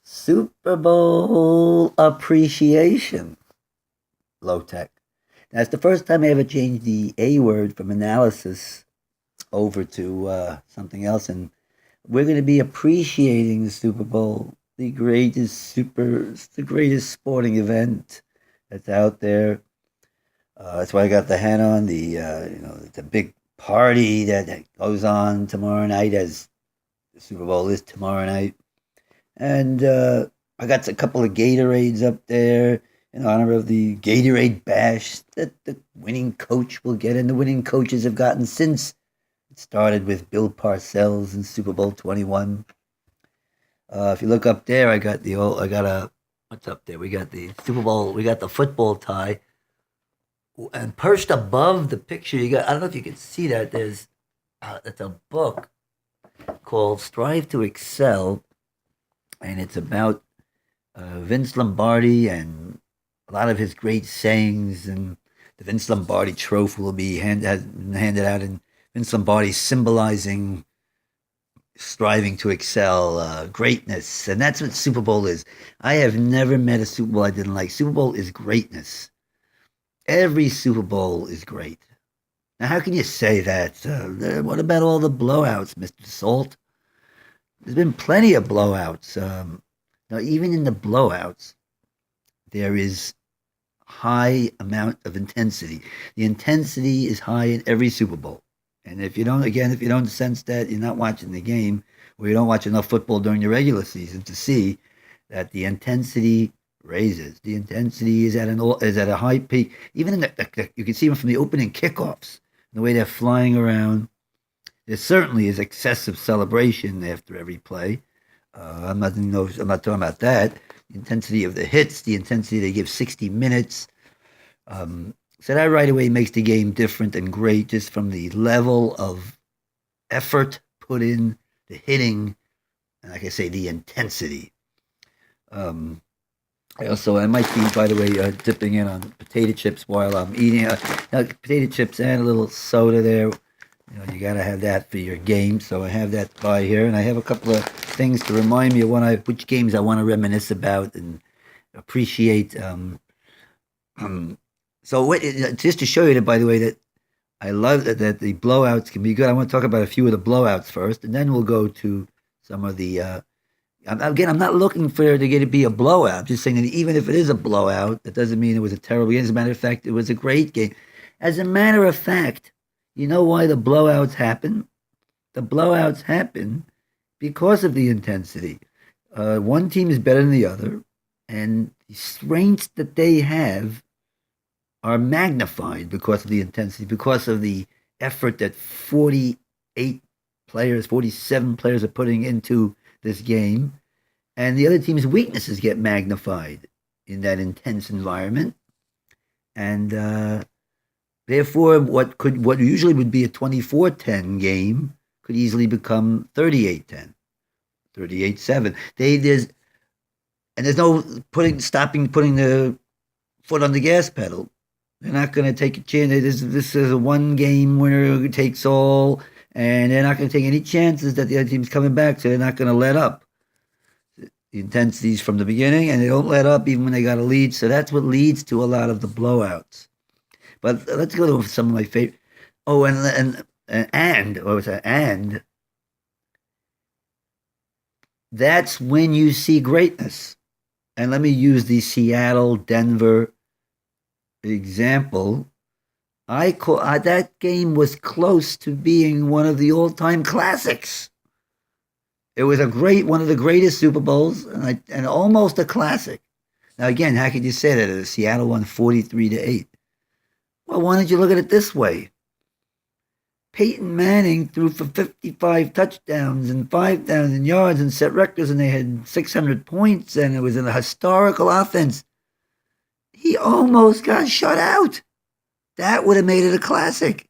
Super Bowl appreciation. Low tech. That's the first time I ever changed the A word from analysis over to something else. And we're going to be appreciating the Super Bowl, the greatest sporting event that's out there. That's why I got the hat on. It's a big party that goes on tomorrow night, as the Super Bowl is tomorrow night. And I got a couple of Gatorades up there in honor of the Gatorade Bash that the winning coach will get, and the winning coaches have gotten since it started with Bill Parcells in Super Bowl 21. If you look up there, I got a, what's up there? We got the Super Bowl, we got the football tie, and perched above the picture, you got, I don't know if you can see that, it's a book called Strive to Excel, and it's about Vince Lombardi and a lot of his great sayings. And the Vince Lombardi trophy will be has been handed out, and Vince Lombardi symbolizing striving to excel, greatness, and that's what Super Bowl is. I have never met a Super Bowl I didn't like. Super Bowl is greatness. Every Super Bowl is great. Now, how can you say that? What about all the blowouts, Mr. Salt? There's been plenty of blowouts. Now, even in the blowouts, there is high amount of intensity. The intensity is high in every Super Bowl. And if you don't sense that, you're not watching the game, or you don't watch enough football during the regular season to see that the intensity raises. The intensity is at a high peak. Even in you can see them from the opening kickoffs, the way they're flying around. There certainly is excessive celebration after every play. I'm not talking about that. The intensity of the hits, the intensity they give 60 minutes. So that right away makes the game different and great, just from the level of effort put in, the hitting, and like I say, the intensity. Um, I might be, by the way, dipping in on potato chips while I'm eating. Potato chips and a little soda there. You got to have that for your game. So I have that by here, and I have a couple of things to remind me of which games I want to reminisce about and appreciate. Just to show you that, by the way, that I love that the blowouts can be good. I want to talk about a few of the blowouts first, and then we'll go to some of the. Again, I'm not looking for it to be a blowout. I'm just saying that even if it is a blowout, that doesn't mean it was a terrible game. As a matter of fact, it was a great game. As a matter of fact, you know why the blowouts happen? The blowouts happen because of the intensity. One team is better than the other, and the strengths that they have are magnified because of the intensity, because of the effort that 48 players, 47 players are putting into this game. And the other team's weaknesses get magnified in that intense environment. And therefore, what usually would be a 24-10 game could easily become 38-10, 38-7. There's no putting the foot on the gas pedal. They're not going to take a chance. This is a one game winner takes all, and they're not going to take any chances that the other team's coming back, so they're not going to let up. The intensity's from the beginning, and they don't let up even when they got a lead, so that's what leads to a lot of the blowouts. But let's go to some of my favorite. Oh, and that's when you see greatness. And let me use the Seattle Denver example. That game was close to being one of the all-time classics. It was one of the greatest Super Bowls, and almost a classic. Now, again, how could you say that? Seattle won 43-8. Well, why don't you look at it this way? Peyton Manning threw for 55 touchdowns and 5,000 yards and set records, and they had 600 points, and it was a historical offense. He almost got shut out. That would have made it a classic.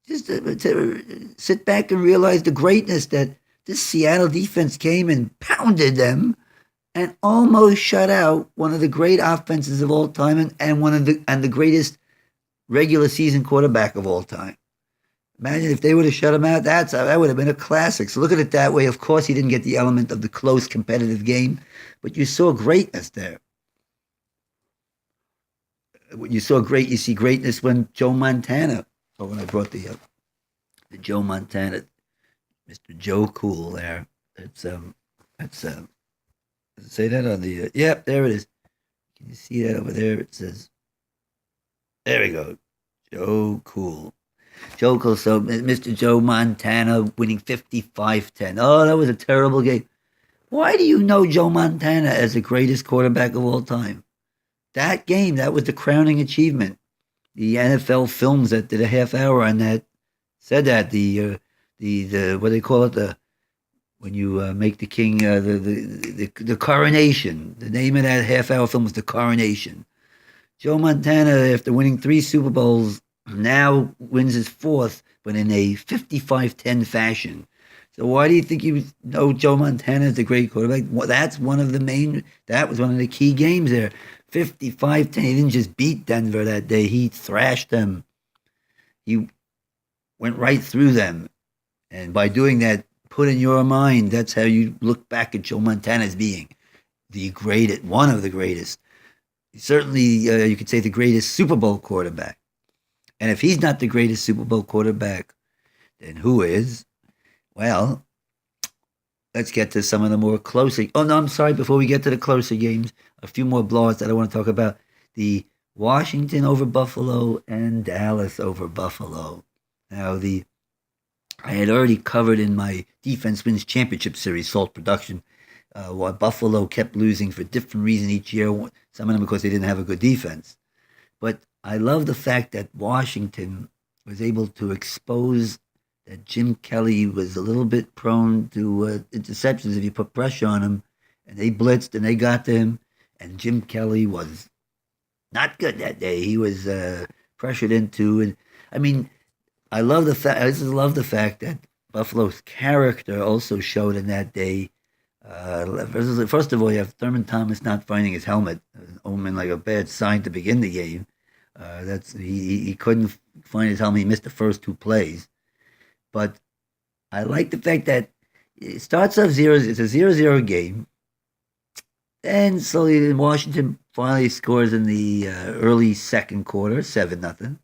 Just to sit back and realize the greatness that this Seattle defense came and pounded them and almost shut out one of the great offenses of all time, and the greatest regular season quarterback of all time. Imagine if they would have shut him out. That would have been a classic. So look at it that way. Of course, he didn't get the element of the close competitive game, but you saw greatness there. You see greatness when Joe Montana. Oh, when I brought the Joe Montana, Mr. Joe Cool there. It's that's does it say that on the? Yep, there it is. Can you see that over there? It says, there we go, Joe Cool. Joe Cool. So Mr. Joe Montana winning 55-10. Oh, that was a terrible game. Why do you know Joe Montana as the greatest quarterback of all time? That game, that was the crowning achievement. The NFL films that did a half hour on that said that the what do they call it, the when you make the king the coronation. The name of that half hour film was the coronation. Joe Montana, after winning three Super Bowls, now wins his fourth, but in a 55-10 fashion. So why do you think you know Joe Montana is the great quarterback? Well, that's one of the main. That was one of the key games there. 55-10. He didn't just beat Denver that day. He thrashed them. He went right through them. And by doing that, put in your mind, that's how you look back at Joe Montana as being the greatest, one of the greatest. Certainly, you could say the greatest Super Bowl quarterback. And if he's not the greatest Super Bowl quarterback, then who is? Well, let's get to some of the more closer. Oh, no, I'm sorry. Before we get to the closer games, a few more blowouts that I want to talk about. The Washington over Buffalo and Dallas over Buffalo. Now, I had already covered in my Defense Wins Championship Series, Salt Production, why Buffalo kept losing for different reasons each year. Some of them because they didn't have a good defense. But I love the fact that Washington was able to expose that Jim Kelly was a little bit prone to interceptions if you put pressure on him. And they blitzed and they got to him. And Jim Kelly was not good that day. He was pressured into. And I mean, I just love the fact that Buffalo's character also showed in that day. First of all, you have Thurman Thomas not finding his helmet, an omen like a bad sign to begin the game. That's he couldn't find his helmet. He missed the first two plays, but I like the fact that it starts off zero. It's a 0-0 game, and slowly Washington finally scores in the early second quarter, 7-0.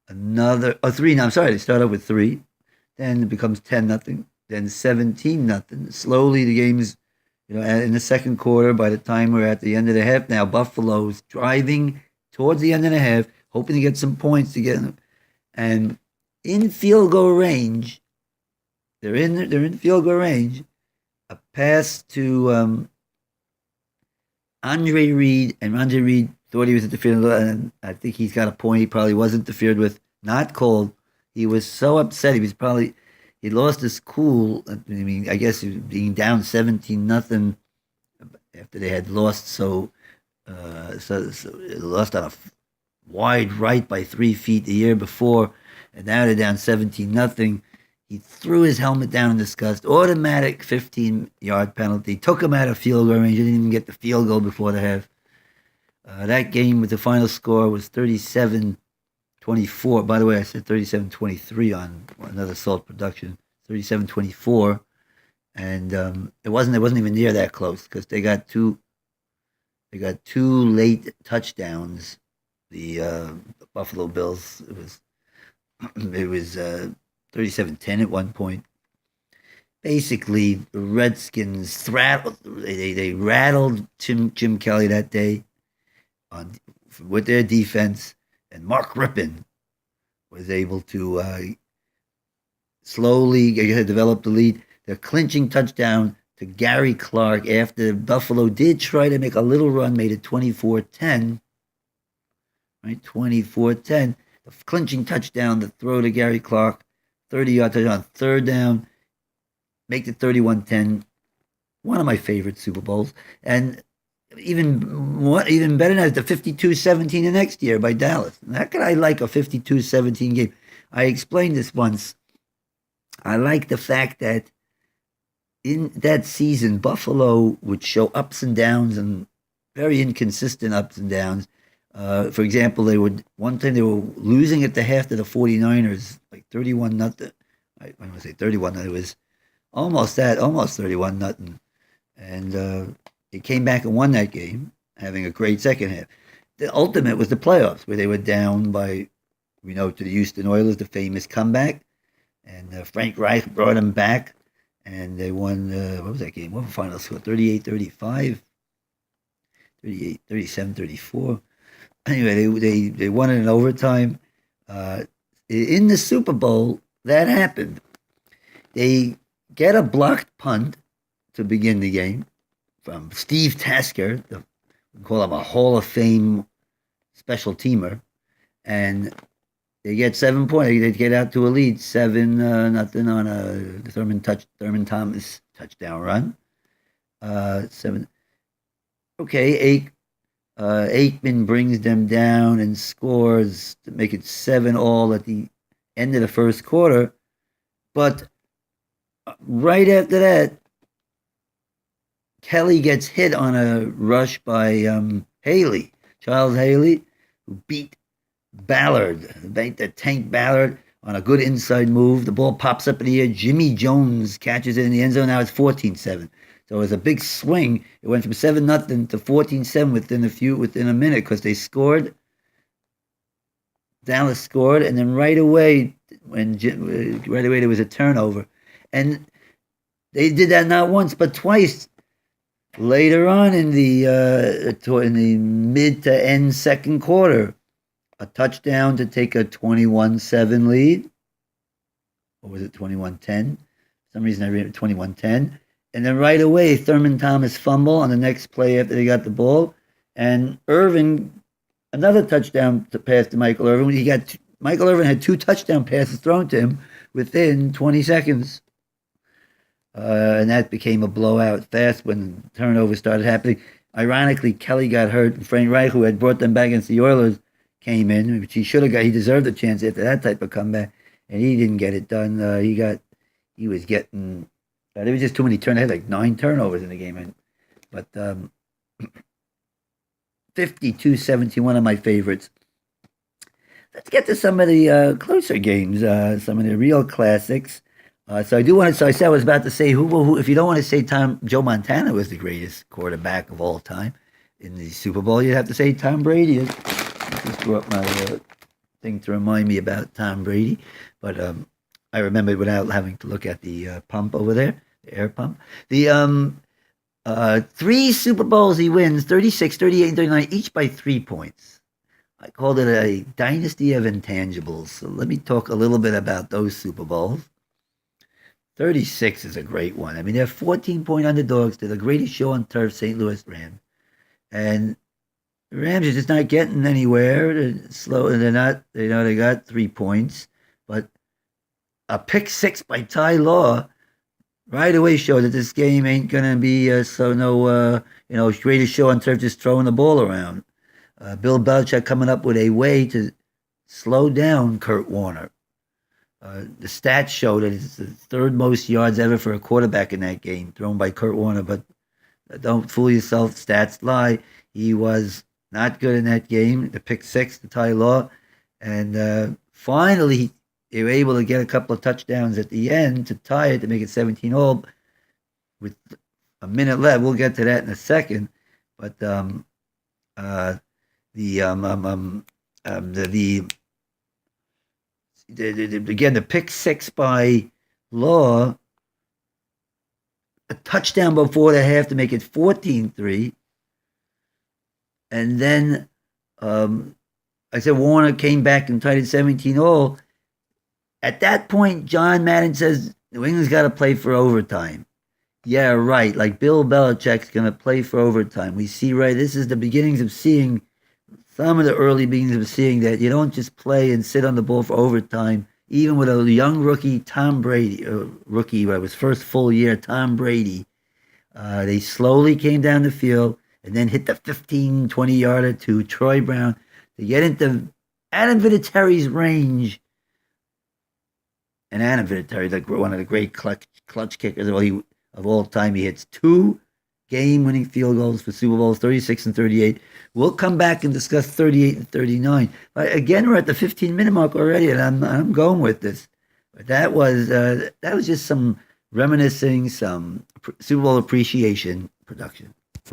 Another three. No, I'm sorry. They start off with three, then it becomes 10-0, then 17-0. Slowly, the game's in the second quarter. By the time we're at the end of the half, now Buffalo's driving towards the end of the half, hoping to get some points to get them, and in field goal range. They're in field goal range. A pass to Andre Reed, and Andre Reed thought he was interfered with, and I think he's got a point. He probably was interfered with, not called. He was so upset. He lost his cool. I mean, I guess he was being down 17-0 after they had lost so lost on a wide right by 3 feet the year before, and now they're down 17-0. He threw his helmet down in disgust. Automatic 15-yard penalty. Took him out of field goal range. He didn't even get the field goal before the half. That game with the final score was 37-24. By the way, I said 37-23 on another Salt production. 37-24, and it wasn't even near that close because they got two late touchdowns. The Buffalo Bills. It was 37-10 at one point. Basically, the Redskins they rattled Jim Kelly that day with their defense, and Mark Rippon was able to slowly develop the lead. The clinching touchdown to Gary Clark after Buffalo did try to make a little run, made it 24-10. Right, 24-10. The clinching touchdown, the throw to Gary Clark, 30-yard touchdown, third down, make it 31-10. One of my favorite Super Bowls. And even better than that, the 52-17 the next year by Dallas. How could I like a 52-17 game? I explained this once. I like the fact that in that season, Buffalo would show ups and downs and very inconsistent ups and downs. For example, they would one time they were losing at the half to the 49ers, like 31 nothing. I want to say 31. It was almost that, almost 31 nothing, and they came back and won that game, having a great second half. The ultimate was the playoffs, where they were down by, we know, to the Houston Oilers, the famous comeback, and Frank Reich brought them back, and they won. What was that game? What was the final score? 38-35, 38, 37, 34. Anyway, they won it in overtime. In the Super Bowl, that happened. They get a blocked punt to begin the game from Steve Tasker, we call him a Hall of Fame special teamer, and they get 7 points. They get out to a lead, 7 nothing on a Thurman Thomas touchdown run. Seven. Okay, Aikman brings them down and scores to make it 7-all at the end of the first quarter. But right after that, Kelly gets hit on a rush by Haley, Charles Haley, who beat the Tank Ballard on a good inside move. The ball pops up in the air. Jimmy Jones catches it in the end zone. Now it's 14-7. So it was a big swing. It went from 7 nothing to 14-7 within a minute because they scored. Dallas scored, and then right away there was a turnover, and they did that not once but twice. Later on in the mid to end second quarter, a touchdown to take a 21-7 lead, or was it 21-10? For some reason I read it 21-10. And then right away, Thurman Thomas fumble on the next play after they got the ball, and Irvin another touchdown to pass to Michael Irvin. Michael Irvin had 2 touchdown passes thrown to him within 20 seconds, and that became a blowout fast when turnovers started happening. Ironically, Kelly got hurt, and Frank Reich, who had brought them back against the Oilers, came in, which he should have got. He deserved a chance after that type of comeback, and he didn't get it done. He was getting. There was just too many turnovers. They had like 9 turnovers in the game. But 52-17, one of my favorites. Let's get to some of the closer games, some of the real classics. So I do want to. So I said I was about to say who. If you don't want to say Joe Montana was the greatest quarterback of all time in the Super Bowl, you'd have to say Tom Brady. I just threw up my thing to remind me about Tom Brady, but I remembered without having to look at the pump over there, the air pump. The 3 Super Bowls he wins, 36, 38, and 39, each by 3 points. I called it a dynasty of intangibles. So let me talk a little bit about those Super Bowls. 36 is a great one. I mean, they're 14-point underdogs to the greatest show on turf, St. Louis Rams. And the Rams are just not getting anywhere. They're slow, and they're not, they got 3 points. But a pick 6 by Ty Law right away showed that this game ain't going to be greatest show on turf just throwing the ball around. Bill Belichick coming up with a way to slow down Kurt Warner. The stats show that it's the 3rd most yards ever for a quarterback in that game, thrown by Kurt Warner. But don't fool yourself, stats lie. He was not good in that game. The pick 6 to Ty Law. And finally, they were able to get a couple of touchdowns at the end to tie it, to make it 17-all with a minute left. We'll get to that in a second. But again, the pick 6 by Law, a touchdown before the half to make it 14-3. And then I said Warner came back and tied it 17-all. At that point, John Madden says New England's got to play for overtime. Yeah, right. Like Bill Belichick's going to play for overtime. We see, right, this is the beginnings of seeing, some of the early beginnings of seeing that you don't just play and sit on the ball for overtime. Even with a young rookie, Tom Brady, his first full year, Tom Brady, they slowly came down the field and then hit the 15, 20-yarder to Troy Brown to get into Adam Vinatieri's range. And Adam Vinatieri, like one of the great clutch kickers of all time, he hits 2 game-winning field goals for Super Bowls 36 and 38. We'll come back and discuss 38 and 39. Again, we're at the 15-minute mark already, and I'm going with this. But that was just some reminiscing, some Super Bowl appreciation production.